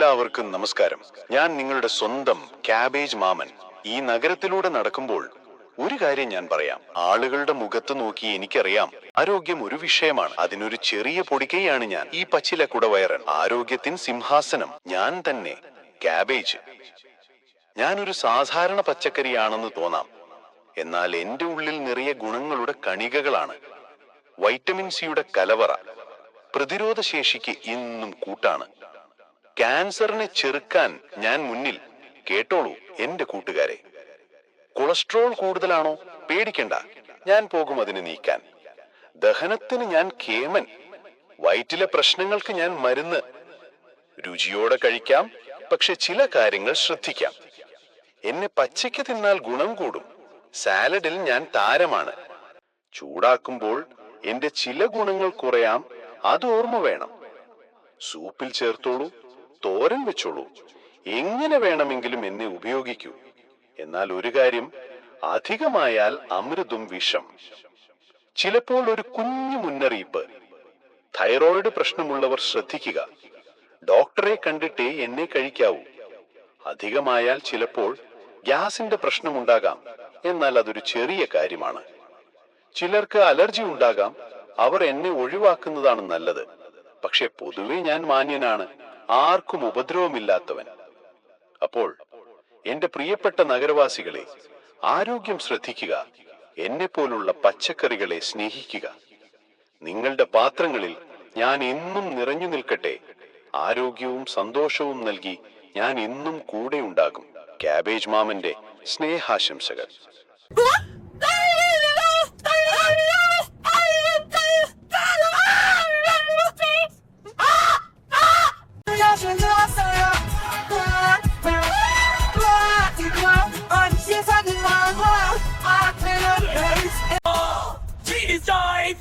എല്ലാവർക്കും നമസ്കാരം. ഞാൻ നിങ്ങളുടെ സ്വന്തം കാബേജ് മാമൻ. ഈ നഗരത്തിലൂടെ നടക്കുമ്പോൾ ഒരു കാര്യം ഞാൻ പറയാം. ആളുകളുടെ മുഖത്ത് നോക്കി എനിക്കറിയാം ആരോഗ്യം ഒരു വിഷയമാണ്. അതിനൊരു ചെറിയ പൊടിക്കൈയാണ് ഞാൻ, ഈ പച്ചില കുടവയറൻ. ആരോഗ്യത്തിൻ സിംഹാസനം ഞാൻ തന്നെ, കാബേജ്. ഞാനൊരു സാധാരണ പച്ചക്കറിയാണെന്ന് തോന്നാം, എന്നാൽ എന്റെ ഉള്ളിൽ നിറയെ ഗുണങ്ങളുടെ കണികകളാണ്. വൈറ്റമിൻ സിയുടെ കലവറ. പ്രതിരോധ ശേഷിക്ക് ഇന്നും കൂട്ടാണ്. ക്യാൻസറിനെ ചെറുക്കാൻ ഞാൻ മുന്നിൽ. കേട്ടോളൂ എന്റെ കൂട്ടുകാരെ. കൊളസ്ട്രോൾ കൂടുതലാണോ? പേടിക്കണ്ട, ഞാൻ പോകും അതിനെ നീക്കാൻ. ദഹനത്തിന് ഞാൻ കേമൻ. വയറ്റിലെ പ്രശ്നങ്ങൾക്ക് ഞാൻ മരുന്ന്. രുചിയോടെ കഴിക്കാം, പക്ഷെ ചില കാര്യങ്ങൾ ശ്രദ്ധിക്കാം. എന്നെ പച്ചയ്ക്ക് തിന്നാൽ ഗുണം കൂടും. സാലഡിൽ ഞാൻ താരമാണ്. ചൂടാക്കുമ്പോൾ എന്റെ ചില ഗുണങ്ങൾ കുറയാം, അത് ഓർമ്മ വേണം. സൂപ്പിൽ ചേർത്തോളൂ, തോരൻ വെച്ചോളൂ, എങ്ങനെ വേണമെങ്കിലും എന്നെ ഉപയോഗിക്കൂ. എന്നാൽ ഒരു കാര്യം, അധികമായാൽ അമൃതും വിഷം. ചിലപ്പോൾ ഒരു കുഞ്ഞു മുന്നറിയിപ്പ്. തൈറോയിഡ് പ്രശ്നമുള്ളവർ ശ്രദ്ധിക്കുക. ഡോക്ടറെ കണ്ടിട്ടേ എന്നെ കഴിക്കാവൂ. അധികമായാൽ ചിലപ്പോൾ ഗ്യാസിന്റെ പ്രശ്നമുണ്ടാകാം, എന്നാൽ അതൊരു ചെറിയ കാര്യമാണ്. ചിലർക്ക് അലർജി ഉണ്ടാകാം, അവർ എന്നെ ഒഴിവാക്കുന്നതാണ് നല്ലത്. പക്ഷെ പൊതുവെ ഞാൻ മാന്യനാണ്, ആർക്കും ഉപദ്രവമില്ലാത്തവൻ. അപ്പോൾ എന്റെ പ്രിയപ്പെട്ട നഗരവാസികളെ, ആരോഗ്യം ശ്രദ്ധിക്കുക. എന്നെ പോലുള്ള പച്ചക്കറികളെ സ്നേഹിക്കുക. നിങ്ങളുടെ പാത്രങ്ങളിൽ ഞാൻ എന്നും നിറഞ്ഞു നിൽക്കട്ടെ. ആരോഗ്യവും സന്തോഷവും നൽകി ഞാൻ എന്നും കൂടെ ഉണ്ടാകും. കാബേജ് മാമന്റെ സ്നേഹാശംസകൾ.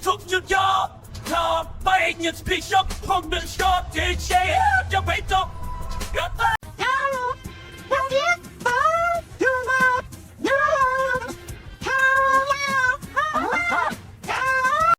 Took your job, bang your speech up, pump and stop, DJ, your weight up,